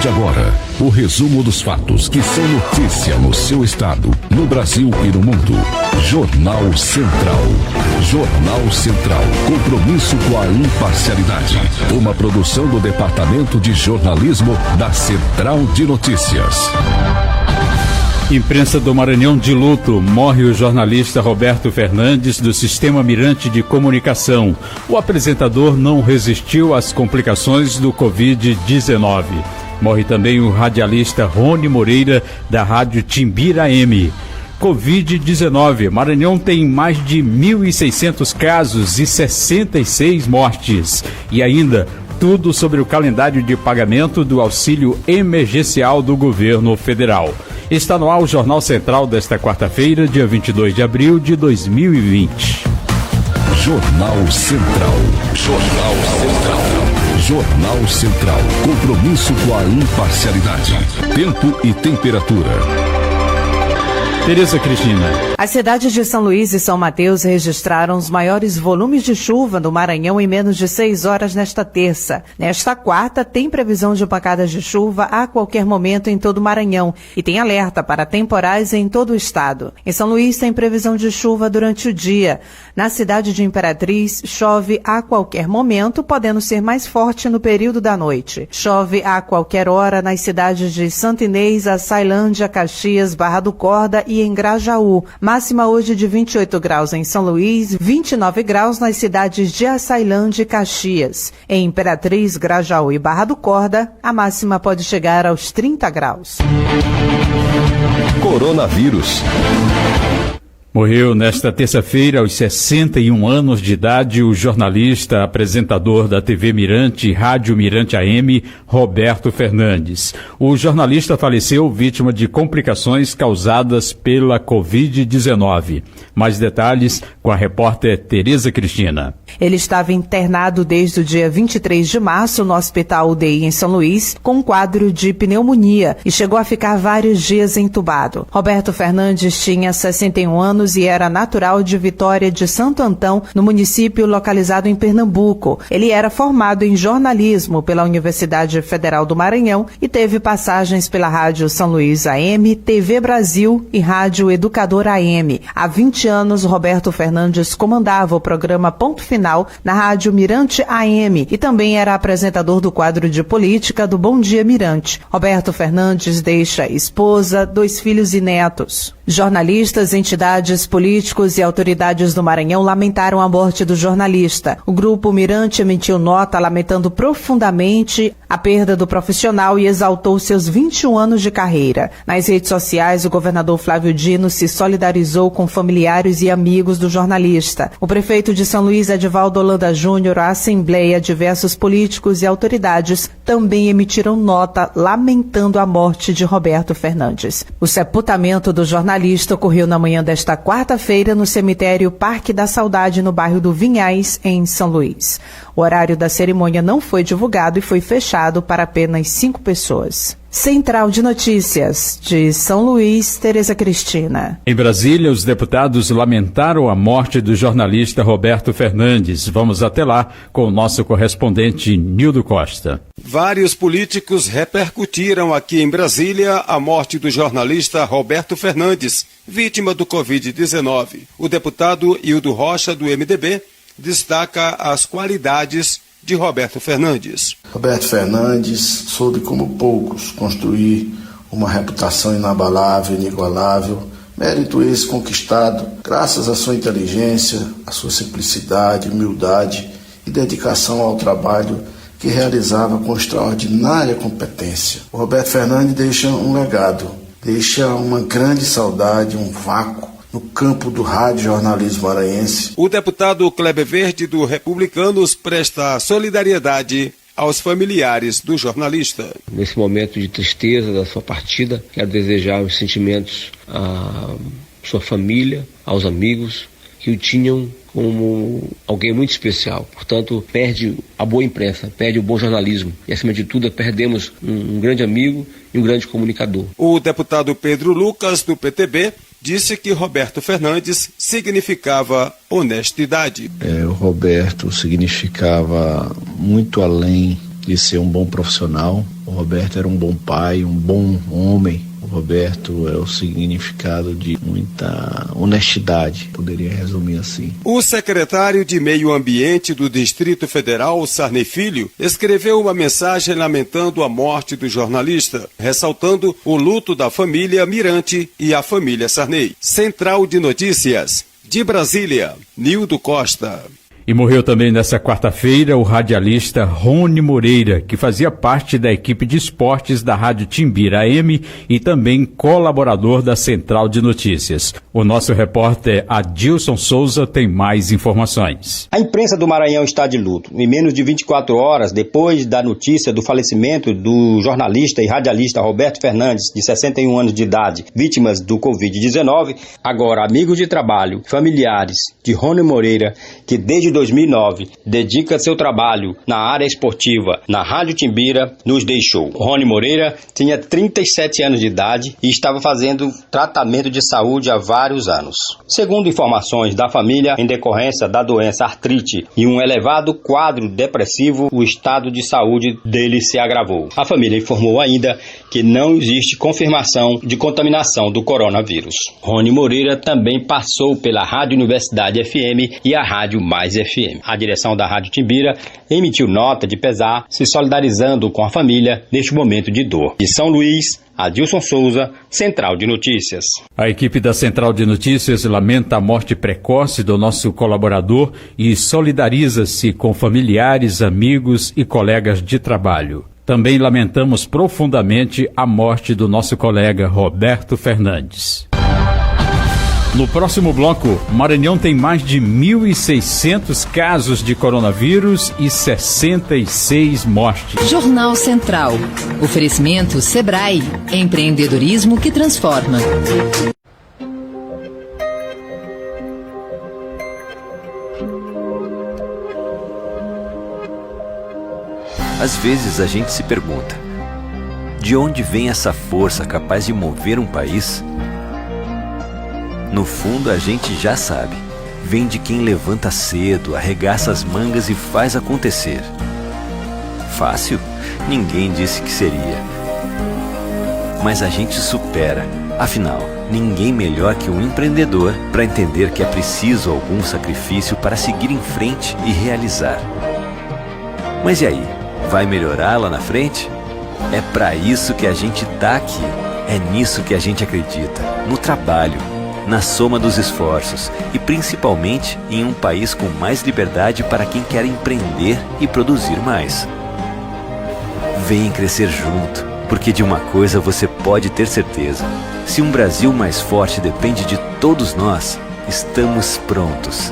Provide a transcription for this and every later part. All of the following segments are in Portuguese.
de agora, o resumo dos fatos que são notícia no seu estado, no Brasil e no mundo. Jornal Central. Jornal Central. Compromisso com a imparcialidade. Uma produção do Departamento de Jornalismo da Central de Notícias. Imprensa do Maranhão de luto. Morre o jornalista Roberto Fernandes do Sistema Mirante de Comunicação. O apresentador não resistiu às complicações do Covid-19. Morre também o radialista Rony Moreira da Rádio Timbira AM. Covid-19. Maranhão tem mais de 1.600 casos e 66 mortes. E ainda, tudo sobre o calendário de pagamento do auxílio emergencial do governo federal. Está no ar o Jornal Central desta quarta-feira, dia 22 de abril de 2020. Jornal Central. Jornal Central. Jornal Central. Compromisso com a imparcialidade. Tempo e temperatura. Tereza Cristina. As cidades de São Luís e São Mateus registraram os maiores volumes de chuva no Maranhão em menos de 6 horas nesta terça. Nesta quarta, tem previsão de pancadas de chuva a qualquer momento em todo o Maranhão e tem alerta para temporais em todo o estado. Em São Luís tem previsão de chuva durante o dia. Na cidade de Imperatriz, chove a qualquer momento, podendo ser mais forte no período da noite. Chove a qualquer hora nas cidades de Santo Inês, Açailândia, Caxias, Barra do Corda e em Grajaú. Máxima hoje de 28 graus em São Luís, 29 graus nas cidades de Açailândia e Caxias. Em Imperatriz, Grajaú e Barra do Corda, a máxima pode chegar aos 30 graus. Coronavírus. Morreu nesta terça-feira, aos 61 anos de idade, o jornalista, apresentador da TV Mirante e Rádio Mirante AM, Roberto Fernandes. O jornalista faleceu vítima de complicações causadas pela Covid-19. Mais detalhes com a repórter Tereza Cristina. Ele estava internado desde o dia 23 de março no Hospital UDI em São Luís, com um quadro de pneumonia e chegou a ficar vários dias entubado. Roberto Fernandes tinha 61 anos e era natural de Vitória de Santo Antão, no município localizado em Pernambuco. Ele era formado em jornalismo pela Universidade Federal do Maranhão e teve passagens pela Rádio São Luís AM, TV Brasil e Rádio Educador AM. Há 20 anos, Roberto Fernandes comandava o programa Ponto Final na Rádio Mirante AM e também era apresentador do quadro de política do Bom Dia Mirante. Roberto Fernandes deixa esposa, 2 filhos e netos. Jornalistas, entidades, políticos e autoridades do Maranhão lamentaram a morte do jornalista. O Grupo Mirante emitiu nota lamentando profundamente a perda do profissional e exaltou seus 21 anos de carreira. Nas redes sociais, o governador Flávio Dino se solidarizou com familiares e amigos do jornalista. O prefeito de São Luís, Edivaldo Holanda Júnior, a Assembleia, diversos políticos e autoridades também emitiram nota lamentando a morte de Roberto Fernandes. O sepultamento do jornalista ocorreu na manhã desta quarta-feira no cemitério Parque da Saudade, no bairro do Vinhais, em São Luís. O horário da cerimônia não foi divulgado e foi fechado para apenas 5 pessoas. Central de Notícias, de São Luís, Tereza Cristina. Em Brasília, os deputados lamentaram a morte do jornalista Roberto Fernandes. Vamos até lá com o nosso correspondente Nildo Costa. Vários políticos repercutiram aqui em Brasília a morte do jornalista Roberto Fernandes, vítima do Covid-19. O deputado Hildo Rocha, do MDB, destaca as qualidades de Roberto Fernandes. Roberto Fernandes soube, como poucos, construir uma reputação inabalável, inigualável, mérito esse conquistado graças à sua inteligência, à sua simplicidade, humildade e dedicação ao trabalho que realizava com extraordinária competência. O Roberto Fernandes deixa um legado, deixa uma grande saudade, um vácuo no campo do rádio jornalismo maranhense. O deputado Kleber Verde, do Republicanos, presta solidariedade aos familiares do jornalista. Nesse momento de tristeza da sua partida, quero desejar os sentimentos à sua família, aos amigos que o tinham como alguém muito especial. Portanto, perde a boa imprensa, perde o bom jornalismo. E, acima de tudo, perdemos um grande amigo e um grande comunicador. O deputado Pedro Lucas, do PTB, disse que Roberto Fernandes significava honestidade. O Roberto significava muito além de ser um bom profissional. O Roberto era um bom pai, um bom homem. O Roberto é o significado de muita honestidade, poderia resumir assim. O secretário de Meio Ambiente do Distrito Federal, Sarney Filho, escreveu uma mensagem lamentando a morte do jornalista, ressaltando o luto da família Mirante e a família Sarney. Central de Notícias, de Brasília, Nildo Costa. E morreu também nesta quarta-feira o radialista Rony Moreira, que fazia parte da equipe de esportes da Rádio Timbira AM e também colaborador da Central de Notícias. O nosso repórter Adilson Souza tem mais informações. A imprensa do Maranhão está de luto. Em menos de 24 horas, depois da notícia do falecimento do jornalista e radialista Roberto Fernandes, de 61 anos de idade, vítimas do Covid-19, agora amigos de trabalho, familiares de Rony Moreira, que desde 2009, dedica seu trabalho na área esportiva na Rádio Timbira, nos deixou. Rony Moreira tinha 37 anos de idade e estava fazendo tratamento de saúde há vários anos. Segundo informações da família, em decorrência da doença artrite e um elevado quadro depressivo, o estado de saúde dele se agravou. A família informou ainda que não existe confirmação de contaminação do coronavírus. Rony Moreira também passou pela Rádio Universidade FM e a Rádio Mais FM. A direção da Rádio Timbira emitiu nota de pesar, se solidarizando com a família neste momento de dor. De São Luís, Adilson Souza, Central de Notícias. A equipe da Central de Notícias lamenta a morte precoce do nosso colaborador e solidariza-se com familiares, amigos e colegas de trabalho. Também lamentamos profundamente a morte do nosso colega Roberto Fernandes. No próximo bloco, Maranhão tem mais de 1.600 casos de coronavírus e 66 mortes. Jornal Central. Oferecimento Sebrae. Empreendedorismo que transforma. Às vezes a gente se pergunta: de onde vem essa força capaz de mover um país? No fundo, a gente já sabe. Vem de quem levanta cedo, arregaça as mangas e faz acontecer. Fácil? Ninguém disse que seria. Mas a gente supera. Afinal, ninguém melhor que um empreendedor para entender que é preciso algum sacrifício para seguir em frente e realizar. Mas e aí? Vai melhorar lá na frente? É para isso que a gente tá aqui. É nisso que a gente acredita. No trabalho. Na soma dos esforços e principalmente em um país com mais liberdade para quem quer empreender e produzir mais. Vem crescer junto, porque de uma coisa você pode ter certeza: se um Brasil mais forte depende de todos nós, estamos prontos.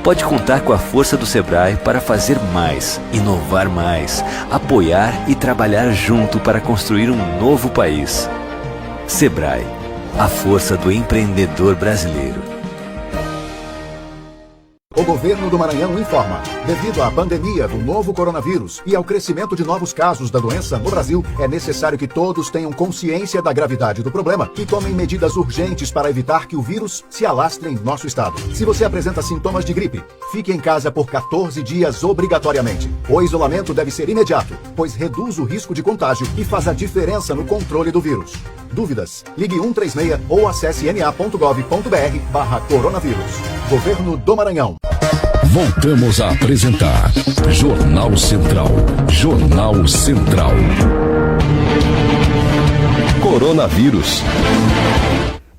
Pode contar com a força do Sebrae para fazer mais, inovar mais, apoiar e trabalhar junto para construir um novo país. Sebrae. A força do empreendedor brasileiro. O governo do Maranhão informa: devido à pandemia do novo coronavírus e ao crescimento de novos casos da doença no Brasil, é necessário que todos tenham consciência da gravidade do problema e tomem medidas urgentes para evitar que o vírus se alastre em nosso estado. Se você apresenta sintomas de gripe, fique em casa por 14 dias obrigatoriamente. O isolamento deve ser imediato, pois reduz o risco de contágio e faz a diferença no controle do vírus. Dúvidas? Ligue 136 ou acesse ma.gov.br/coronavírus. Governo do Maranhão. Voltamos a apresentar Jornal Central. Jornal Central. Coronavírus.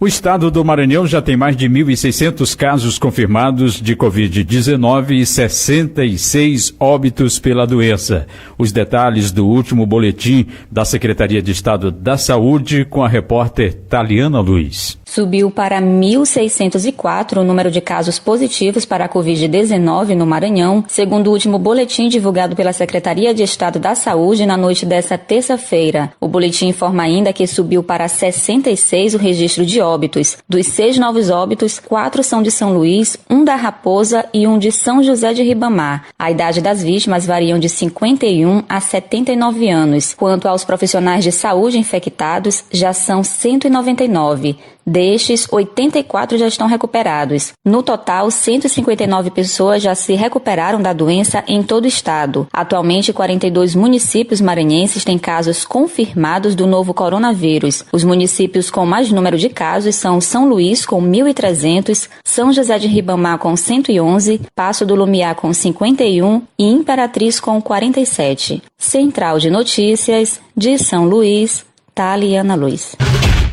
O estado do Maranhão já tem mais de 1.600 casos confirmados de Covid-19 e 66 óbitos pela doença. Os detalhes do último boletim da Secretaria de Estado da Saúde com a repórter Taliana Luiz. Subiu para 1.604 o número de casos positivos para a Covid-19 no Maranhão, segundo o último boletim divulgado pela Secretaria de Estado da Saúde na noite desta terça-feira. O boletim informa ainda que subiu para 66 o registro de óbitos. Dos 6 novos óbitos, 4 são de São Luís, 1 da Raposa e 1 de São José de Ribamar. A idade das vítimas variam de 51 a 79 anos. Quanto aos profissionais de saúde infectados, já são 199. Destes, 84 já estão recuperados. No total, 159 pessoas já se recuperaram da doença em todo o estado. Atualmente, 42 municípios maranhenses têm casos confirmados do novo coronavírus. Os municípios com mais número de casos são São Luís, com 1.300, São José de Ribamar, com 111, Passo do Lumiar, com 51 e Imperatriz, com 47. Central de Notícias, de São Luís, Taliana Luiz.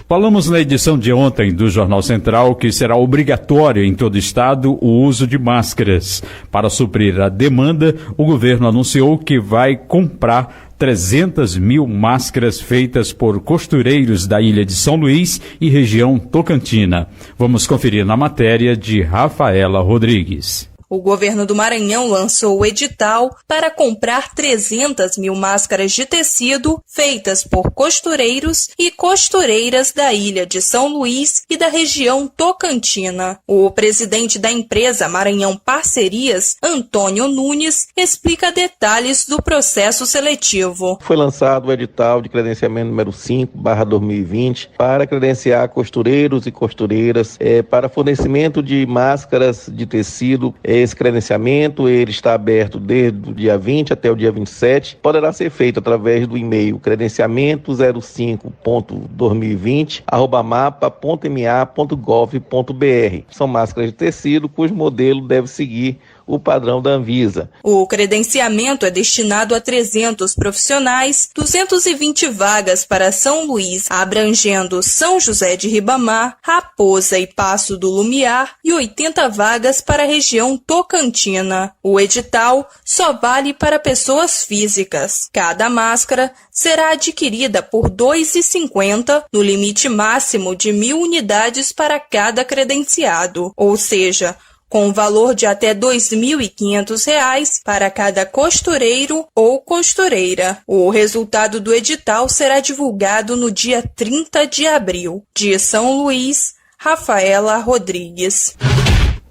Falamos na edição de ontem do Jornal Central que será obrigatório em todo o estado o uso de máscaras. Para suprir a demanda, o governo anunciou que vai comprar 300 mil máscaras feitas por costureiros da ilha de São Luís e região Tocantina. Vamos conferir na matéria de Rafaela Rodrigues. O governo do Maranhão lançou o edital para comprar 300 mil máscaras de tecido feitas por costureiros e costureiras da ilha de São Luís e da região Tocantina. O presidente da empresa Maranhão Parcerias, Antônio Nunes, explica detalhes do processo seletivo. Foi lançado o edital de credenciamento número 5/2020 para credenciar costureiros e costureiras para fornecimento de máscaras de tecido. Esse credenciamento ele está aberto desde o dia 20 até o dia 27. Poderá ser feito através do e-mail credenciamento05.2020@mapa.ma.gov.br. São máscaras de tecido cujo modelo deve seguir o padrão da Anvisa. O credenciamento é destinado a 300 profissionais, 220 vagas para São Luís, abrangendo São José de Ribamar, Raposa e Passo do Lumiar, e 80 vagas para a região Tocantina. O edital só vale para pessoas físicas. Cada máscara será adquirida por R$ 2,50, no limite máximo de 1.000 unidades para cada credenciado, ou seja, com valor de até R$ 2.500 para cada costureiro ou costureira. O resultado do edital será divulgado no dia 30 de abril. De São Luís, Rafaela Rodrigues.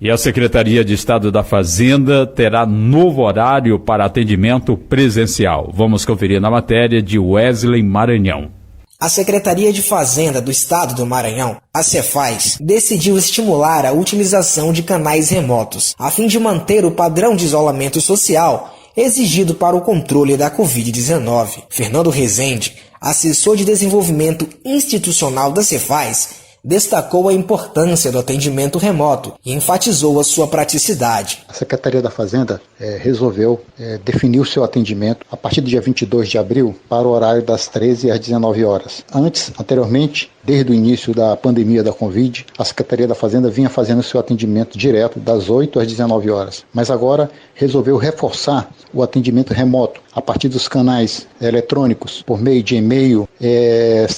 E a Secretaria de Estado da Fazenda terá novo horário para atendimento presencial. Vamos conferir na matéria de Wesley Maranhão. A Secretaria de Fazenda do Estado do Maranhão, a Cefaz, decidiu estimular a utilização de canais remotos, a fim de manter o padrão de isolamento social exigido para o controle da Covid-19. Fernando Rezende, assessor de desenvolvimento institucional da Cefaz, destacou a importância do atendimento remoto e enfatizou a sua praticidade. A Secretaria da Fazenda resolveu definir o seu atendimento a partir do dia 22 de abril para o horário das 13 às 19 horas. Anteriormente, desde o início da pandemia da Covid, a Secretaria da Fazenda vinha fazendo seu atendimento direto das 8 às 19 horas, mas agora resolveu reforçar o atendimento remoto a partir dos canais eletrônicos, por meio de e-mail,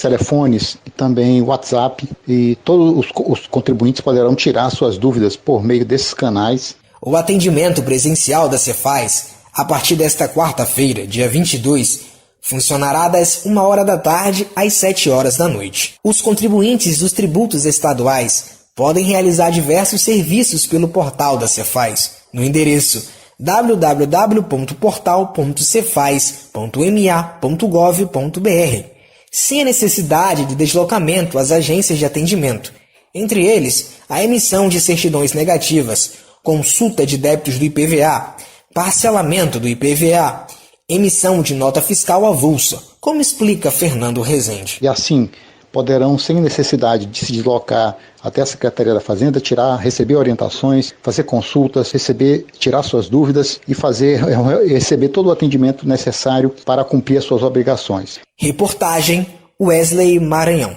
telefones e também WhatsApp, e todos os contribuintes poderão tirar suas dúvidas por meio desses canais. O atendimento presencial da Cefaz, a partir desta quarta-feira, dia 22, funcionará das 1h da tarde às 7 horas da noite. Os contribuintes dos tributos estaduais podem realizar diversos serviços pelo portal da Cefaz, no endereço www.portal.cefaz.ma.gov.br, sem a necessidade de deslocamento às agências de atendimento, entre eles a emissão de certidões negativas, consulta de débitos do IPVA, parcelamento do IPVA, emissão de nota fiscal avulsa, como explica Fernando Rezende. E assim, poderão, sem necessidade de se deslocar até a Secretaria da Fazenda, receber orientações, fazer consultas, tirar suas dúvidas e receber todo o atendimento necessário para cumprir as suas obrigações. Reportagem Wesley Maranhão.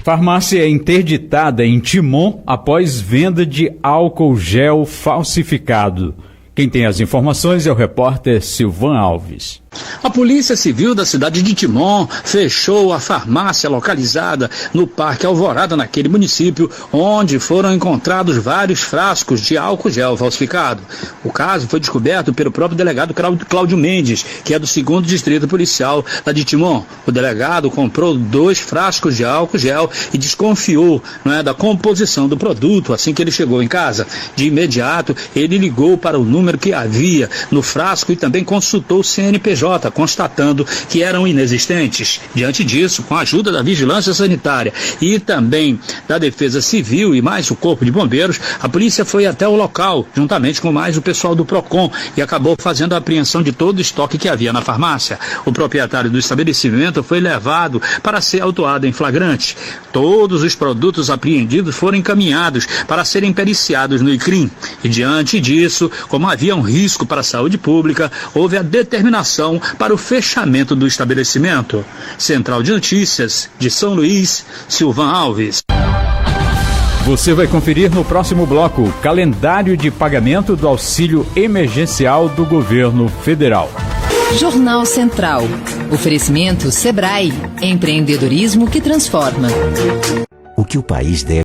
Farmácia é interditada em Timon após venda de álcool gel falsificado. Quem tem as informações é o repórter Silvan Alves. A Polícia Civil da cidade de Timon fechou a farmácia localizada no Parque Alvorada, naquele município, onde foram encontrados vários frascos de álcool gel falsificado. O caso foi descoberto pelo próprio delegado Cláudio Mendes, que é do 2º Distrito Policial lá de Timon. O delegado comprou 2 frascos de álcool gel e desconfiou, da composição do produto assim que ele chegou em casa. De imediato, ele ligou para o número que havia no frasco e também consultou o CNPJ CNPJ, constatando que eram inexistentes. Diante disso, com a ajuda da Vigilância Sanitária e também da Defesa Civil e mais o Corpo de Bombeiros, a polícia foi até o local, juntamente com mais o pessoal do PROCON, e acabou fazendo a apreensão de todo o estoque que havia na farmácia. O proprietário do estabelecimento foi levado para ser autuado em flagrante. Todos os produtos apreendidos foram encaminhados para serem periciados no ICRIM. E diante disso, como havia um risco para a saúde pública, houve a determinação para o fechamento do estabelecimento. Central de Notícias, de São Luís, Silvan Alves. Você vai conferir no próximo bloco o calendário de pagamento do auxílio emergencial do governo federal. Jornal Central. Oferecimento Sebrae. Empreendedorismo que transforma. O que o país deve.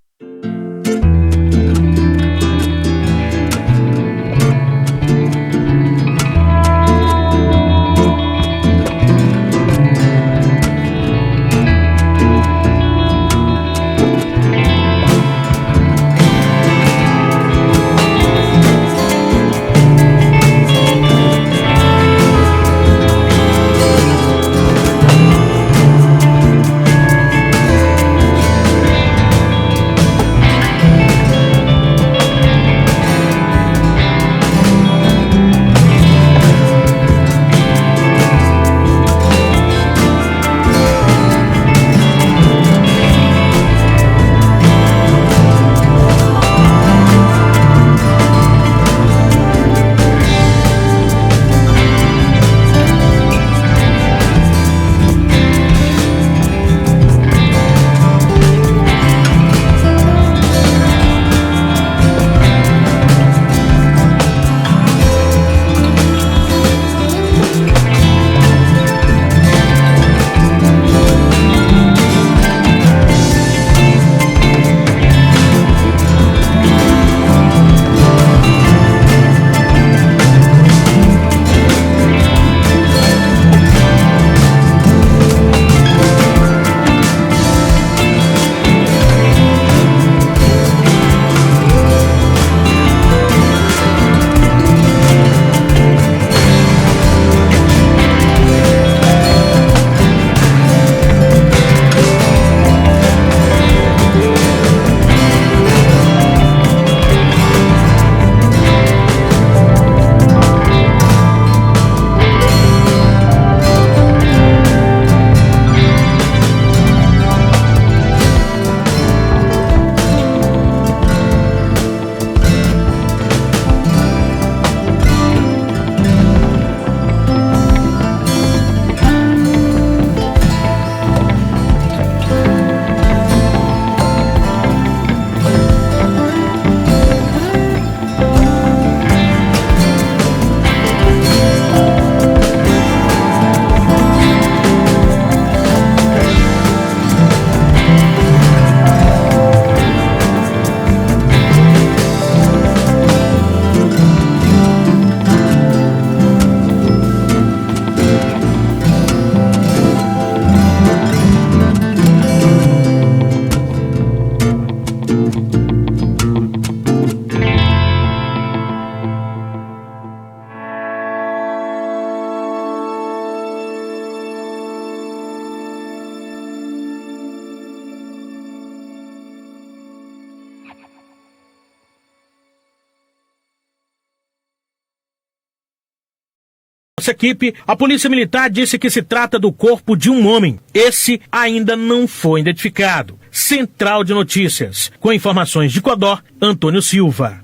Nossa equipe, a Polícia Militar disse que se trata do corpo de um homem. Esse ainda não foi identificado. Central de Notícias. Com informações de Codó, Antônio Silva.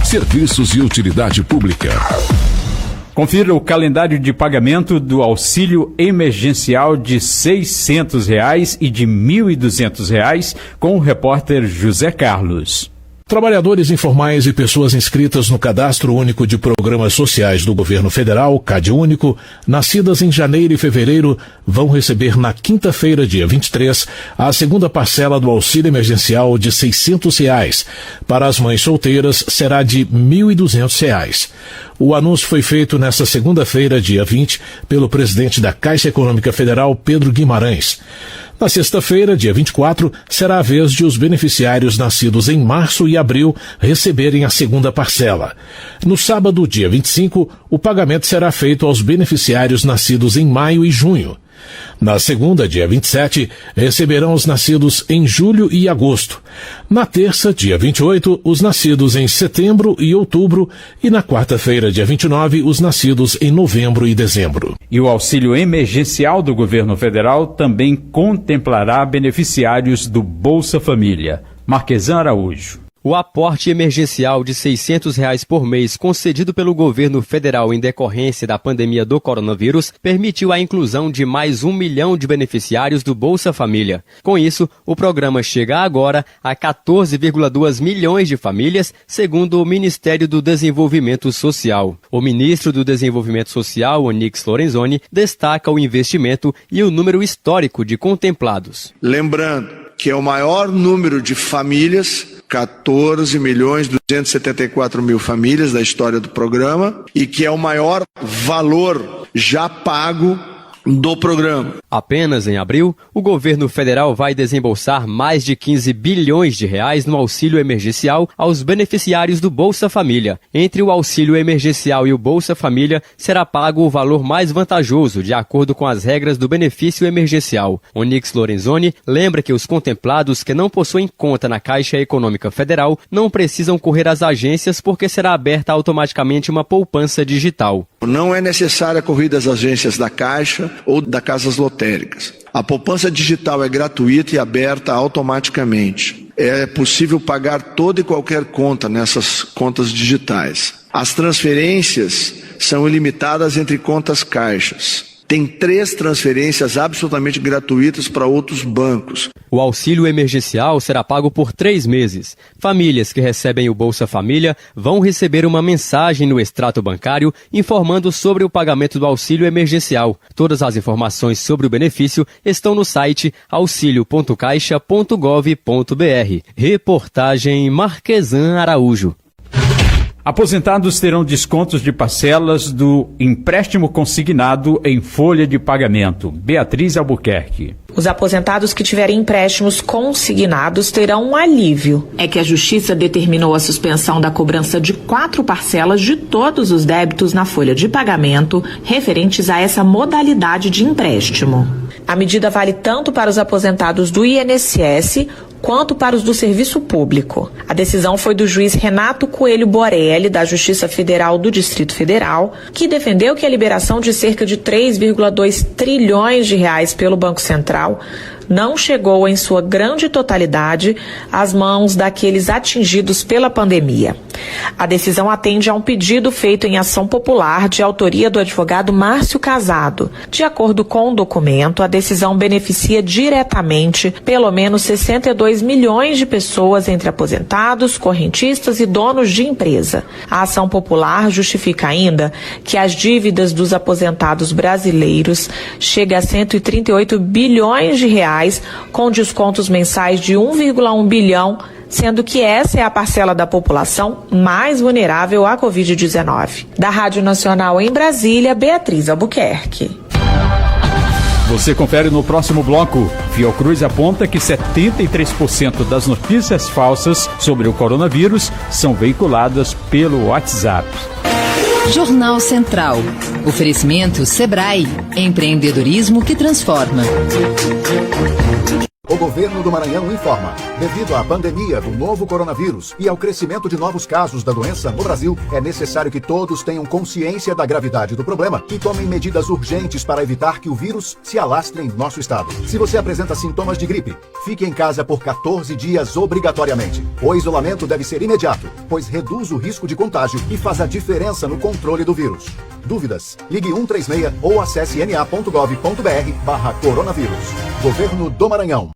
Serviços e utilidade pública. Confira o calendário de pagamento do auxílio emergencial de R$ 600 e de R$ 1.200 com o repórter José Carlos. Trabalhadores informais e pessoas inscritas no Cadastro Único de Programas Sociais do Governo Federal, CadÚnico, nascidas em janeiro e fevereiro, vão receber na quinta-feira, dia 23, a segunda parcela do auxílio emergencial de R$ 600. Para as mães solteiras, será de R$ 1.200. O anúncio foi feito nesta segunda-feira, dia 20, pelo presidente da Caixa Econômica Federal, Pedro Guimarães. Na sexta-feira, dia 24, será a vez de os beneficiários nascidos em março e abril receberem a segunda parcela. No sábado, dia 25, o pagamento será feito aos beneficiários nascidos em maio e junho. Na segunda, dia 27, receberão os nascidos em julho e agosto. Na terça, dia 28, os nascidos em setembro e outubro. E na quarta-feira, dia 29, os nascidos em novembro e dezembro. E o auxílio emergencial do governo federal também contemplará beneficiários do Bolsa Família. Marquesan Araújo. O aporte emergencial de R$ 600 por mês concedido pelo governo federal em decorrência da pandemia do coronavírus permitiu a inclusão de mais 1 milhão de beneficiários do Bolsa Família. Com isso, o programa chega agora a 14,2 milhões de famílias, segundo o Ministério do Desenvolvimento Social. O ministro do Desenvolvimento Social, Onyx Lorenzoni, destaca o investimento e o número histórico de contemplados. Lembrando que é o maior número de famílias, 14.274.000 famílias da história do programa, e que é o maior valor já pago do programa. Apenas em abril, o governo federal vai desembolsar mais de 15 bilhões de reais no auxílio emergencial aos beneficiários do Bolsa Família. Entre o auxílio emergencial e o Bolsa Família, será pago o valor mais vantajoso, de acordo com as regras do benefício emergencial. Onyx Lorenzoni lembra que os contemplados que não possuem conta na Caixa Econômica Federal não precisam correr às agências, porque será aberta automaticamente uma poupança digital. Não é necessária a corrida às agências da Caixa ou das casas lotéricas. A poupança digital é gratuita e aberta automaticamente. É possível pagar toda e qualquer conta nessas contas digitais. As transferências são ilimitadas entre contas caixas. Tem 3 transferências absolutamente gratuitas para outros bancos. O auxílio emergencial será pago por 3 meses. Famílias que recebem o Bolsa Família vão receber uma mensagem no extrato bancário informando sobre o pagamento do auxílio emergencial. Todas as informações sobre o benefício estão no site auxilio.caixa.gov.br. Reportagem Marquesan Araújo. Aposentados terão descontos de parcelas do empréstimo consignado em folha de pagamento. Beatriz Albuquerque. Os aposentados que tiverem empréstimos consignados terão um alívio. É que a Justiça determinou a suspensão da cobrança de 4 parcelas de todos os débitos na folha de pagamento referentes a essa modalidade de empréstimo. A medida vale tanto para os aposentados do INSS quanto para os do Serviço Público. A decisão foi do juiz Renato Coelho Borelli, da Justiça Federal do Distrito Federal, que defendeu que a liberação de cerca de 3,2 trilhões de reais pelo Banco Central não chegou em sua grande totalidade às mãos daqueles atingidos pela pandemia. A decisão atende a um pedido feito em ação popular de autoria do advogado Márcio Casado. De acordo com o documento, a decisão beneficia diretamente pelo menos 62 milhões de pessoas entre aposentados, correntistas e donos de empresa. A ação popular justifica ainda que as dívidas dos aposentados brasileiros chegam a 138 bilhões de reais, com descontos mensais de 1,1 bilhão, sendo que essa é a parcela da população mais vulnerável à Covid-19. Da Rádio Nacional em Brasília, Beatriz Albuquerque. Você confere no próximo bloco. Fiocruz aponta que 73% das notícias falsas sobre o coronavírus são veiculadas pelo WhatsApp. Jornal Central. Oferecimento Sebrae. Empreendedorismo que transforma. O governo do Maranhão informa. Devido à pandemia do novo coronavírus e ao crescimento de novos casos da doença no Brasil, é necessário que todos tenham consciência da gravidade do problema e tomem medidas urgentes para evitar que o vírus se alastre em nosso estado. Se você apresenta sintomas de gripe, fique em casa por 14 dias obrigatoriamente. O isolamento deve ser imediato, pois reduz o risco de contágio e faz a diferença no controle do vírus. Dúvidas? Ligue 136 ou acesse na.gov.br/coronavírus. Governo do Maranhão.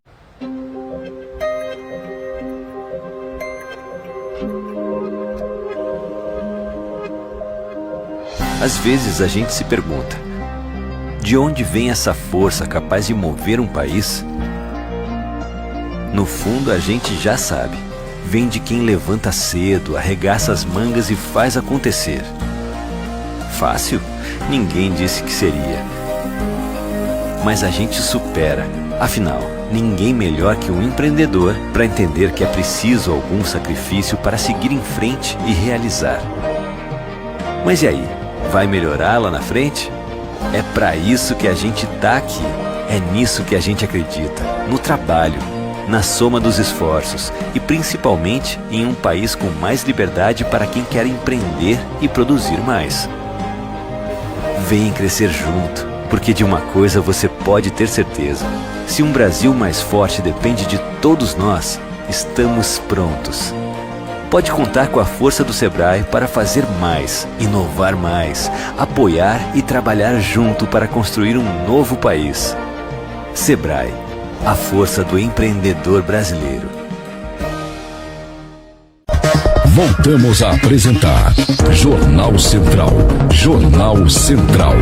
Às vezes a gente se pergunta: de onde vem essa força capaz de mover um país? No fundo, a gente já sabe. Vem de quem levanta cedo, arregaça as mangas e faz acontecer. Fácil? Ninguém disse que seria. Mas a gente supera, Afinal, ninguém melhor que um empreendedor para entender que é preciso algum sacrifício para seguir em frente e realizar. Mas e aí? Vai melhorar lá na frente? É para isso que a gente tá aqui. É nisso que a gente acredita. No trabalho, na soma dos esforços e principalmente em um país com mais liberdade para quem quer empreender e produzir mais. Vem crescer junto, porque de uma coisa você pode ter certeza. Se um Brasil mais forte depende de todos nós, estamos prontos. Pode contar com a força do Sebrae para fazer mais, inovar mais, apoiar e trabalhar junto para construir um novo país. Sebrae, a força do empreendedor brasileiro. Voltamos a apresentar Jornal Central. Jornal Central.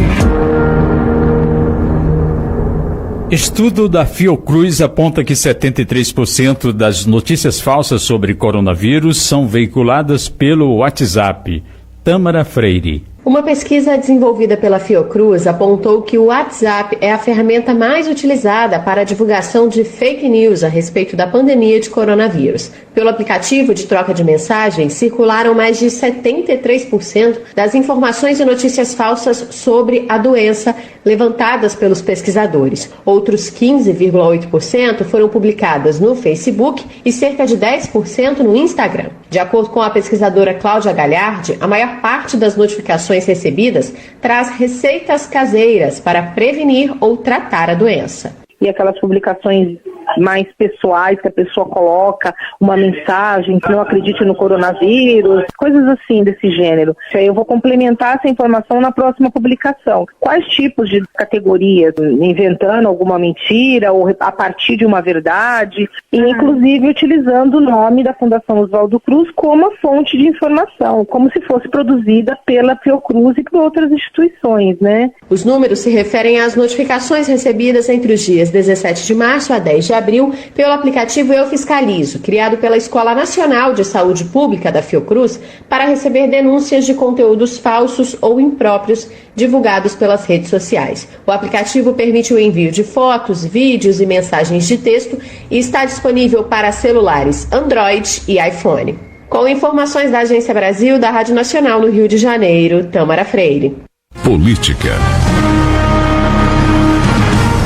Estudo da Fiocruz aponta que 73% das notícias falsas sobre coronavírus são veiculadas pelo WhatsApp. Tâmara Freire. Uma pesquisa desenvolvida pela Fiocruz apontou que o WhatsApp é a ferramenta mais utilizada para a divulgação de fake news a respeito da pandemia de coronavírus. Pelo aplicativo de troca de mensagens, circularam mais de 73% das informações e notícias falsas sobre a doença levantadas pelos pesquisadores. Outros 15,8% foram publicadas no Facebook e cerca de 10% no Instagram. De acordo com a pesquisadora Cláudia Galhardi, a maior parte das notificações recebidas traz receitas caseiras para prevenir ou tratar a doença. E aquelas publicações mais pessoais que a pessoa coloca, uma mensagem que não acredite no coronavírus, coisas assim desse gênero. Eu vou complementar essa informação na próxima publicação. Quais tipos de categorias? Inventando alguma mentira ou a partir de uma verdade, e inclusive utilizando o nome da Fundação Oswaldo Cruz como a fonte de informação, como se fosse produzida pela Fiocruz e por outras instituições, né? Os números se referem às notificações recebidas entre os dias 17 de março a 10 de abril pelo aplicativo Eu Fiscalizo, criado pela Escola Nacional de Saúde Pública da Fiocruz, para receber denúncias de conteúdos falsos ou impróprios divulgados pelas redes sociais. O aplicativo permite o envio de fotos, vídeos e mensagens de texto e está disponível para celulares Android e iPhone. Com informações da Agência Brasil, da Rádio Nacional no Rio de Janeiro, Tâmara Freire. Política.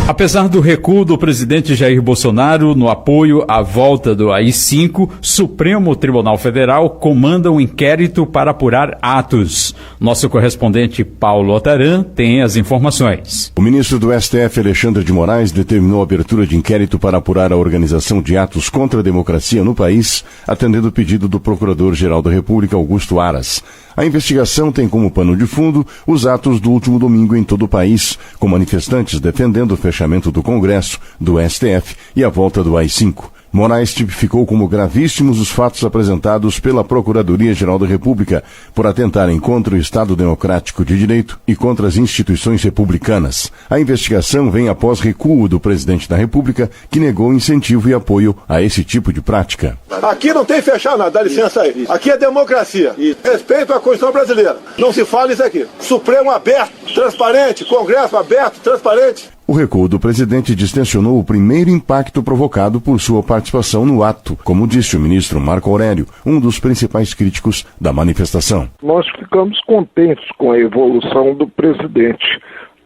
Apesar do recuo do presidente Jair Bolsonaro no apoio à volta do AI-5, Supremo Tribunal Federal comanda um inquérito para apurar atos. Nosso correspondente Paulo Otaran tem as informações. O ministro do STF, Alexandre de Moraes, determinou a abertura de inquérito para apurar a organização de atos contra a democracia no país, atendendo o pedido do Procurador-Geral da República, Augusto Aras. A investigação tem como pano de fundo os atos do último domingo em todo o país, com manifestantes defendendo o fechamento do Congresso, do STF e a volta do AI-5. Moraes tipificou como gravíssimos os fatos apresentados pela Procuradoria-Geral da República por atentarem contra o Estado Democrático de Direito e contra as instituições republicanas. A investigação vem após recuo do presidente da República, que negou incentivo e apoio a esse tipo de prática. Aqui não tem fechar nada, dá licença aí. Aqui é democracia. Respeito à Constituição brasileira. Não se fala isso aqui. Supremo aberto, transparente, Congresso aberto, transparente. O recuo do presidente distensionou o primeiro impacto provocado por sua participação no ato, como disse o ministro Marco Aurélio, um dos principais críticos da manifestação. Nós ficamos contentes com a evolução do presidente,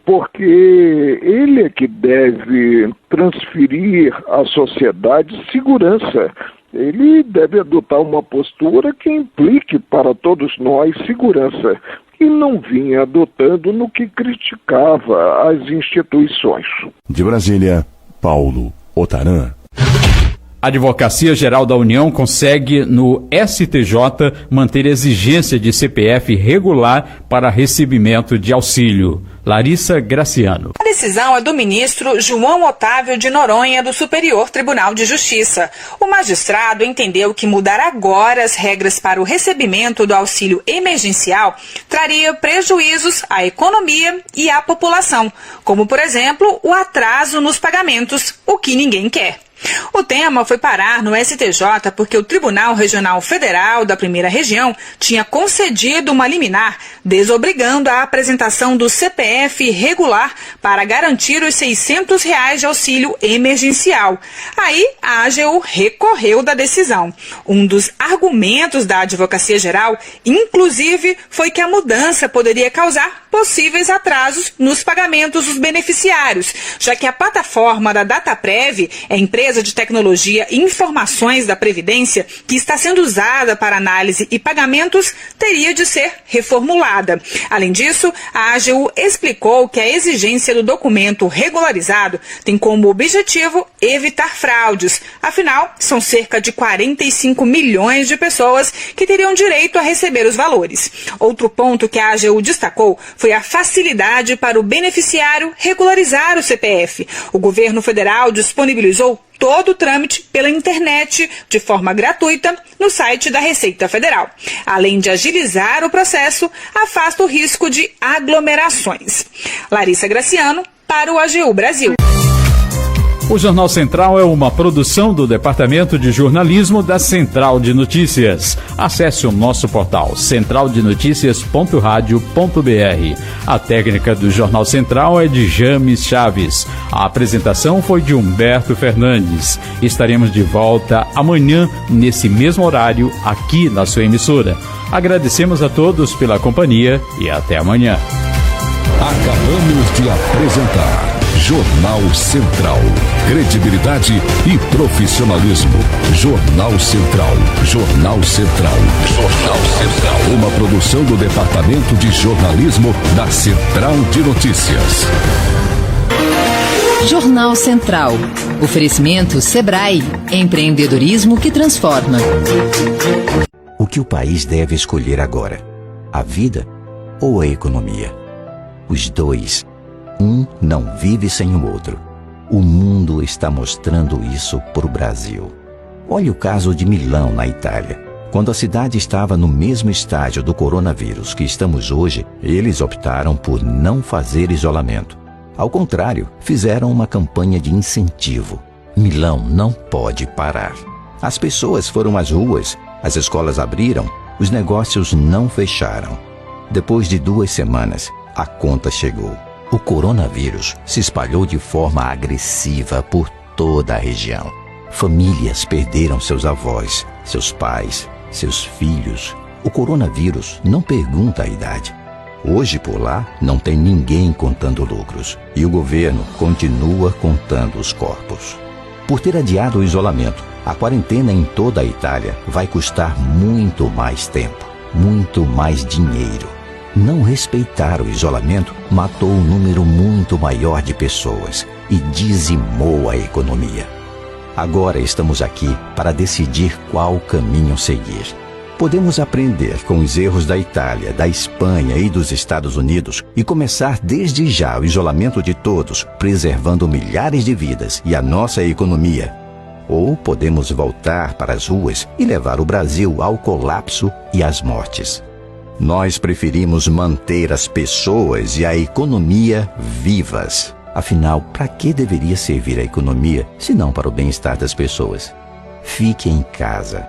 porque ele é que deve transferir à sociedade segurança. Ele deve adotar uma postura que implique para todos nós segurança, e não vinha adotando no que criticava as instituições. De Brasília, Paulo Otaran. A Advocacia Geral da União consegue, no STJ, manter exigência de CPF regular para recebimento de auxílio. Larissa Graciano. A decisão é do ministro João Otávio de Noronha, do Superior Tribunal de Justiça. O magistrado entendeu que mudar agora as regras para o recebimento do auxílio emergencial traria prejuízos à economia e à população, como, por exemplo, o atraso nos pagamentos, o que ninguém quer. O tema foi parar no STJ porque o Tribunal Regional Federal da Primeira Região tinha concedido uma liminar desobrigando a apresentação do CPF regular para garantir os R$600 de auxílio emergencial. Aí a AGU recorreu da decisão. Um dos argumentos da Advocacia Geral, inclusive, foi que a mudança poderia causar possíveis atrasos nos pagamentos dos beneficiários, já que a plataforma da Dataprev, a empresa de tecnologia e informações da Previdência, que está sendo usada para análise e pagamentos, teria de ser reformulada. Além disso, a AGU explicou que a exigência do documento regularizado tem como objetivo evitar fraudes. Afinal, são cerca de 45 milhões de pessoas que teriam direito a receber os valores. Outro ponto que a AGU destacou foi a facilidade para o beneficiário regularizar o CPF. O governo federal disponibilizou todo o trâmite pela internet, de forma gratuita, no site da Receita Federal. Além de agilizar o processo, afasta o risco de aglomerações. Larissa Graciano, para o AGU Brasil. O Jornal Central é uma produção do Departamento de Jornalismo da Central de Notícias. Acesse o nosso portal centraldenoticias.radio.br. A técnica do Jornal Central é de James Chaves. A apresentação foi de Humberto Fernandes. Estaremos de volta amanhã, nesse mesmo horário, aqui na sua emissora. Agradecemos a todos pela companhia e até amanhã. Acabamos de apresentar Jornal Central. Credibilidade e profissionalismo. Jornal Central. Jornal Central. Jornal Central. Uma produção do Departamento de Jornalismo da Central de Notícias. Jornal Central. Oferecimento Sebrae. Empreendedorismo que transforma. O que o país deve escolher agora? A vida ou a economia? Os dois. Um não vive sem o outro. O mundo está mostrando isso para o Brasil. Olhe o caso de Milão, na Itália. Quando a cidade estava no mesmo estágio do coronavírus que estamos hoje, eles optaram por não fazer isolamento. Ao contrário, fizeram uma campanha de incentivo. Milão não pode parar. As pessoas foram às ruas, as escolas abriram, os negócios não fecharam. Depois de 2 semanas, a conta chegou. O coronavírus se espalhou de forma agressiva por toda a região. Famílias perderam seus avós, seus pais, seus filhos. O coronavírus não pergunta a idade. Hoje por lá não tem ninguém contando lucros e o governo continua contando os corpos. Por ter adiado o isolamento, a quarentena em toda a Itália vai custar muito mais tempo, muito mais dinheiro. Não respeitar o isolamento matou um número muito maior de pessoas e dizimou a economia. Agora estamos aqui para decidir qual caminho seguir. Podemos aprender com os erros da Itália, da Espanha e dos Estados Unidos e começar desde já o isolamento de todos, preservando milhares de vidas e a nossa economia. Ou podemos voltar para as ruas e levar o Brasil ao colapso e às mortes. Nós preferimos manter as pessoas e a economia vivas. Afinal, para que deveria servir a economia, se não para o bem-estar das pessoas? Fique em casa.